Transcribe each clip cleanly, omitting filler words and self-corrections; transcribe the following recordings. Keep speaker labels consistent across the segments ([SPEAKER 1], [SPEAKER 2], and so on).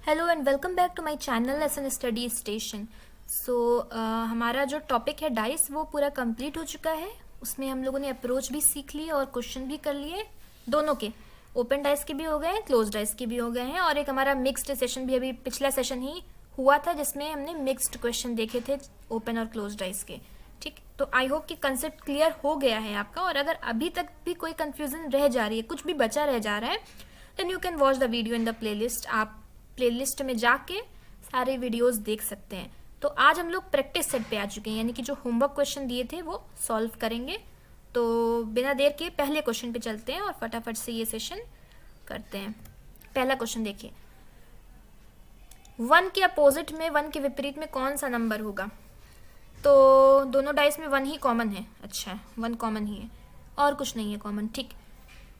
[SPEAKER 1] Hello and welcome back to my channel lesson study station. हमारा जो topic है dice वो पूरा कंप्लीट हो चुका है। उसमें हम लोगों ने अप्रोच भी सीख ली और क्वेश्चन भी कर लिए, दोनों के ओपन डाइस के भी हो गए हैं, क्लोज डाइस के भी हो गए हैं, और एक हमारा मिक्स्ड सेशन भी अभी पिछला सेशन ही हुआ था जिसमें हमने मिक्स्ड क्वेश्चन देखे थे ओपन और क्लोज डाइस के। ठीक, तो आई होप कि कंसेप्ट क्लियर हो गया है आपका, और अगर अभी तक भी कोई कंफ्यूजन रह जा रही है, कुछ भी बचा रह जा रहा है, then you can watch the video in the playlist. आप प्लेलिस्ट में जाके सारे वीडियोस देख सकते हैं। तो आज हम लोग प्रैक्टिस सेट पे आ चुके हैं, यानी कि जो होमवर्क क्वेश्चन दिए थे वो सॉल्व करेंगे। तो बिना देर के पहले क्वेश्चन पे चलते हैं और फटाफट से ये सेशन करते हैं। पहला क्वेश्चन देखिए, 1 के अपोजिट में 1 के विपरीत में कौन सा नंबर होगा? तो दोनों डाइस में 1 ही कॉमन है। अच्छा, 1 कॉमन ही है और कुछ नहीं है कॉमन। ठीक,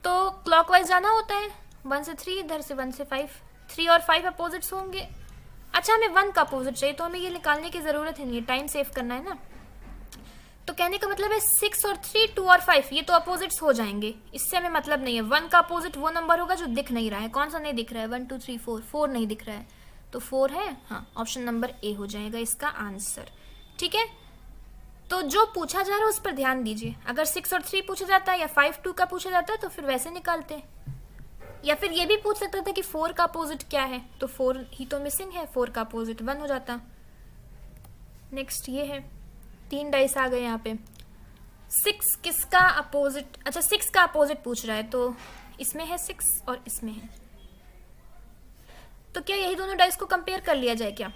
[SPEAKER 1] तो क्लॉकवाइज जाना होता है, 1 से 3, इधर से 1 से 5, 3 और 5 अपोजिट्स होंगे। अच्छा, हमें 1 का अपोजिट चाहिए तो हमें ये निकालने की जरूरत ही नहीं है, टाइम सेव करना है ना। तो कहने का मतलब है 6 और 3, 2 और 5 ये तो अपोजिट्स हो जाएंगे, इससे हमें मतलब नहीं है। 1 का अपोजिट वो नंबर होगा जो दिख नहीं रहा है। कौन सा नहीं दिख रहा है? 1 2 3 4, 4 नहीं दिख रहा है तो 4 है। हाँ, ऑप्शन नंबर ए हो जाएगा इसका आंसर। ठीक है, तो जो पूछा जा रहा है उस पर ध्यान दीजिए। अगर 6 और 3 पूछा जाता है या 5 2 का पूछा जाता है तो फिर वैसे निकालते हैं, या फिर ये भी पूछ सकता था कि 4 का अपोजिट क्या है, तो 4 ही तो मिसिंग है, 4 का अपोजिट 1 हो जाता। नेक्स्ट ये है, 3 डाइस आ गए यहाँ पे। 6 किसका अपोजिट? अच्छा, 6 का अपोजिट पूछ रहा है, तो इसमें है 6 और इसमें है, तो क्या यही दोनों डाइस को कंपेयर कर लिया जाए क्या?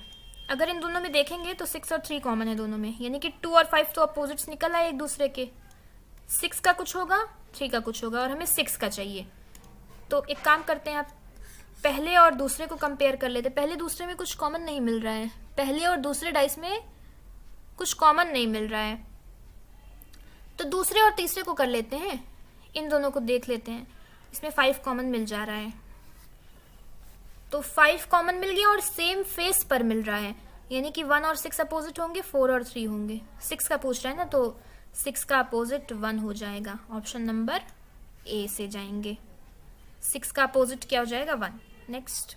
[SPEAKER 1] अगर इन दोनों में देखेंगे तो 6 और 3 कॉमन है दोनों में, यानी कि 2 और 5 तो अपोजिट्स निकल आए एक दूसरे के। 6 का कुछ होगा, 3 का कुछ होगा, और हमें 6 का चाहिए। तो एक काम करते हैं, आप पहले और दूसरे को कंपेयर कर लेते हैं। पहले दूसरे में कुछ कॉमन नहीं मिल रहा है, पहले और दूसरे डाइस में कुछ कॉमन नहीं मिल रहा है, तो दूसरे और तीसरे को कर लेते हैं। इन दोनों को देख लेते हैं, इसमें 5 कॉमन मिल जा रहा है, तो 5 कॉमन मिल गया और सेम फेस पर मिल रहा है, यानी कि 1 और 6 अपोजिट होंगे, 4 और 3 होंगे। 6 का पूछ रहा है ना, तो 6 का अपोजिट 1 हो जाएगा। ऑप्शन नंबर ए से जाएंगे। 6 का अपोजिट क्या हो जाएगा? 1। Next,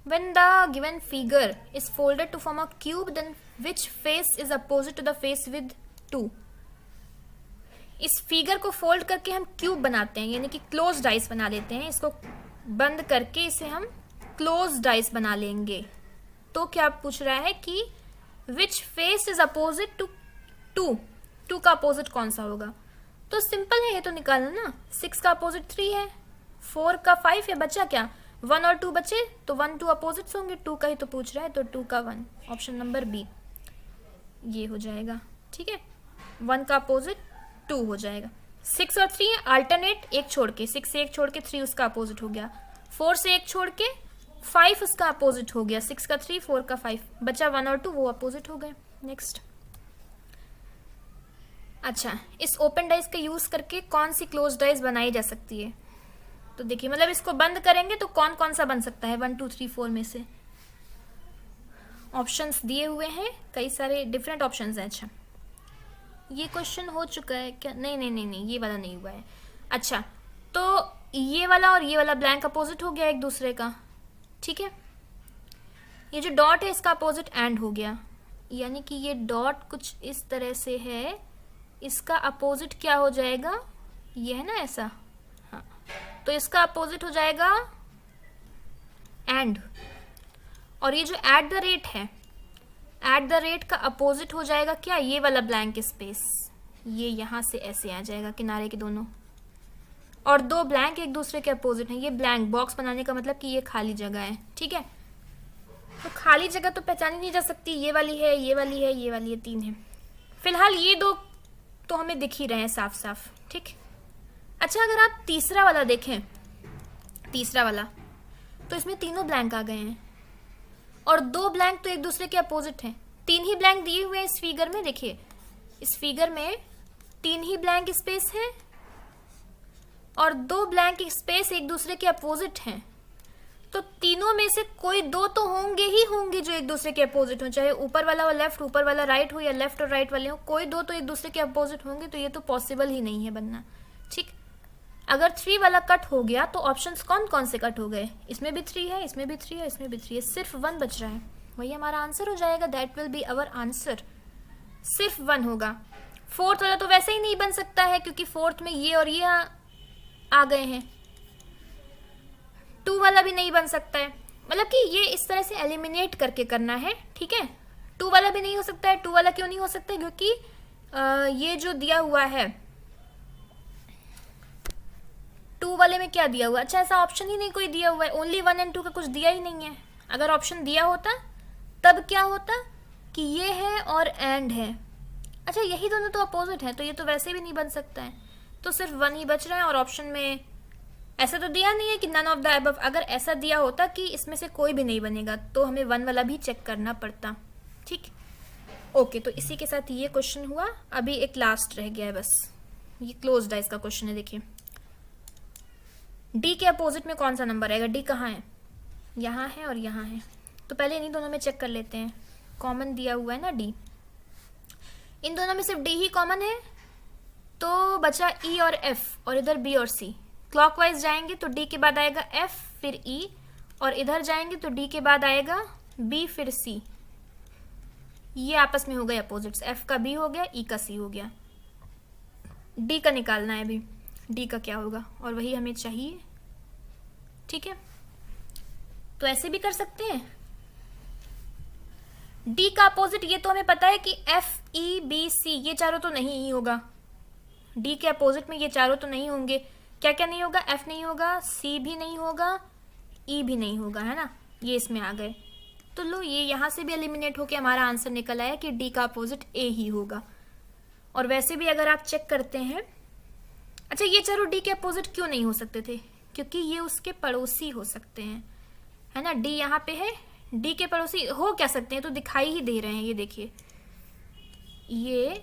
[SPEAKER 1] when the given figure is folded to form a cube, then which face is opposite to the face with 2? इस फिगर को फोल्ड करके हम क्यूब बनाते हैं, यानी कि क्लोज डाइस बना लेते हैं। इसको बंद करके इसे हम क्लोज डाइस बना लेंगे। तो क्या पूछ रहा है कि which face is opposite to 2? 2 का अपोजिट कौन सा होगा? तो सिंपल है ये तो निकालना ना। 6 का अपोजिट 3 है, 4 का 5 है, बचा क्या? 1 और 2 बचे, तो 1 2 अपोजिट्स होंगे, 2 का ही तो पूछ रहा है, तो 2 का 1। ऑप्शन नंबर बी ये हो जाएगा। ठीक है, 1 का अपोजिट 2 हो जाएगा। 6 और 3 अल्टरनेट, एक छोड़ के, 6 से एक छोड़ के 3 उसका अपोजिट हो गया, 4 से एक छोड़ के 5 उसका अपोजिट हो गया, 6 का 3, 4 का 5, बचा 1 और 2, वो अपोजिट हो गए। नेक्स्ट, अच्छा, इस ओपन डाइस का यूज करके कौन सी क्लोज डाइस बनाई जा सकती है? तो देखिए, मतलब इसको बंद करेंगे तो कौन कौन सा बन सकता है 1 2 3 4 में से? ऑप्शंस दिए हुए हैं, कई सारे डिफरेंट ऑप्शंस हैं। अच्छा, ये क्वेश्चन हो चुका है क्या? नहीं नहीं नहीं नहीं, ये वाला नहीं हुआ है। अच्छा, तो ये वाला और ये वाला ब्लैंक अपोजिट हो गया एक दूसरे का। ठीक है, ये जो डॉट है इसका अपोजिट एंड हो गया, यानी कि ये डॉट कुछ इस तरह से है, इसका अपोजिट क्या हो जाएगा? ये है ना ऐसा, हाँ, तो इसका अपोजिट हो जाएगा एंड। और ये जो एट द रेट है, एट द रेट का अपोजिट हो जाएगा क्या? ये वाला ब्लैंक स्पेस, ये यहां से ऐसे आ जाएगा किनारे के दोनों, और 2 ब्लैंक एक दूसरे के अपोजिट हैं। ये ब्लैंक बॉक्स बनाने का मतलब कि ये खाली जगह है। ठीक है, तो खाली जगह तो पहचानी नहीं जा सकती, ये वाली है, ये वाली है, ये वाली है, 3 है। फिलहाल ये 2 तो हमें दिख ही रहे हैं साफ साफ। ठीक, अच्छा, अगर आप तीसरा वाला देखें, तीसरा वाला, तो इसमें तीनों ब्लैंक आ गए हैं, और 2 ब्लैंक तो एक दूसरे के अपोजिट हैं। 3 ही ब्लैंक दिए हुए हैं इस फिगर में। देखिए, इस फिगर में 3 ही ब्लैंक स्पेस है और 2 ब्लैंक स्पेस एक दूसरे के अपोजिट हैं, तो तीनों में से कोई 2 तो होंगे ही होंगे जो एक दूसरे के अपोजिट हो, चाहे ऊपर वाला लेफ्ट, ऊपर वाला राइट हो, या लेफ्ट और राइट वाले हो, कोई 2 तो एक दूसरे के अपोजिट होंगे, तो ये तो पॉसिबल ही नहीं है बनना। ठीक, अगर 3 वाला कट हो गया तो ऑप्शंस कौन कौन से कट हो गए? इसमें भी 3 है, इसमें भी 3 है, इसमें भी 3 है, सिर्फ 1 बच रहा है, वही हमारा आंसर हो जाएगा। That will be our answer, सिर्फ 1 होगा। फोर्थ वाला तो वैसे ही नहीं बन सकता है क्योंकि फोर्थ में ये और ये आ गए हैं। 2 वाला भी नहीं बन सकता है, मतलब कि ये इस तरह से एलिमिनेट करके करना है, ठीक है। 2 वाला भी नहीं हो सकता है। 2 वाला क्यों नहीं हो सकता है? क्योंकि ये जो दिया हुआ है 2 वाले में क्या दिया हुआ है? अच्छा, ऐसा ऑप्शन ही नहीं कोई दिया हुआ है, ओनली 1 एंड 2 का कुछ दिया ही नहीं है। अगर ऑप्शन दिया होता तब क्या होता कि ये है और एंड है। अच्छा, यही दोनों तो अपोजिट है, तो ये तो वैसे भी नहीं बन सकता है, तो सिर्फ 1 ही बच रहा है। और ऑप्शन में ऐसा तो दिया नहीं है कि नन ऑफ द अबव। अगर ऐसा दिया होता कि इसमें से कोई भी नहीं बनेगा तो हमें 1 वाला भी चेक करना पड़ता, ठीक। ओके, तो इसी के साथ ये क्वेश्चन हुआ। अभी एक लास्ट रह गया है बस, ये क्लोज्ड है इसका क्वेश्चन है। देखिए, डी के अपोजिट में कौन सा नंबर आएगा? डी कहाँ है? यहाँ है और यहाँ है, तो पहले इन्हीं दोनों में चेक कर लेते हैं। कॉमन दिया हुआ है ना डी, इन दोनों में सिर्फ डी ही कॉमन है, तो बचा ई और एफ, और इधर बी और सी। क्लॉकवाइज जाएंगे तो डी के बाद आएगा एफ फिर ई, और इधर जाएंगे तो डी के बाद आएगा बी फिर सी। ये आपस में हो गए अपोजिट्स, एफ का बी हो गया, ई का सी हो गया। डी का निकालना है अभी, डी का क्या होगा, और वही हमें चाहिए, ठीक है। तो ऐसे भी कर सकते हैं। डी का अपोजिट ये तो हमें पता है कि एफ ई बी सी, ये चारों तो नहीं ही होगा। डी के अपोजिट में ये चारों तो नहीं होंगे। क्या क्या नहीं होगा? एफ नहीं होगा, सी भी नहीं होगा, ई भी नहीं होगा, है ना। ये इसमें आ गए, तो लो ये यहाँ से भी एलिमिनेट होके हमारा आंसर निकल आया कि डी का अपोजिट ए ही होगा। और वैसे भी अगर आप चेक करते हैं, अच्छा ये चारों डी के अपोजिट क्यों नहीं हो सकते थे? क्योंकि ये उसके पड़ोसी हो सकते हैं, है ना। डी यहाँ पे है, डी के पड़ोसी हो क्या सकते हैं? तो दिखाई ही दे रहे हैं, ये देखिए, ये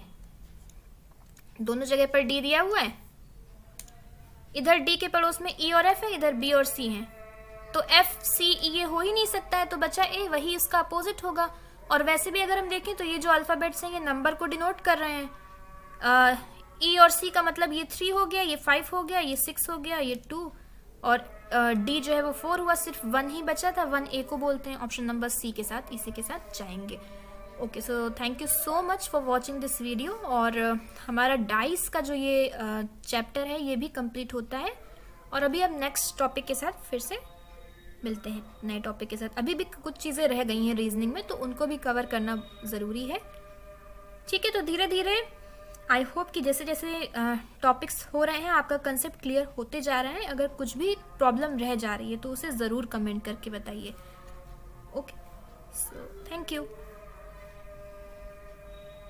[SPEAKER 1] दोनों जगह पर डी दिया हुआ है। इधर डी के पड़ोस में ई और एफ है, इधर बी और सी है, तो एफ सी ई ये हो ही नहीं सकता है, तो बचा ए, वही इसका अपोजिट होगा। और वैसे भी अगर हम देखें तो ये जो अल्फाबेट्स हैं ये नंबर को डिनोट कर रहे हैं। ई और सी का मतलब ये 3 हो गया, ये 5 हो गया, ये 6 हो गया, ये 2, और डी जो है वो 4 हुआ, सिर्फ 1 ही बचा था, 1 ए को बोलते हैं। ऑप्शन नंबर सी के साथ, इसी के साथ जाएंगे। Okay, so thank you so much for watching this video. और हमारा डाइस का जो ये चैप्टर है ये भी कंप्लीट होता है, और अभी अब नेक्स्ट टॉपिक के साथ फिर से मिलते हैं, नए टॉपिक के साथ। अभी भी कुछ चीज़ें रह गई हैं रीजनिंग में, तो उनको भी कवर करना ज़रूरी है, ठीक है। तो धीरे धीरे आई होप कि जैसे जैसे टॉपिक्स हो रहे हैं आपका कंसेप्ट क्लियर होते जा रहा है। अगर कुछ भी प्रॉब्लम रह जा रही है तो उसे ज़रूर कमेंट करके बताइए। Okay, so thank you.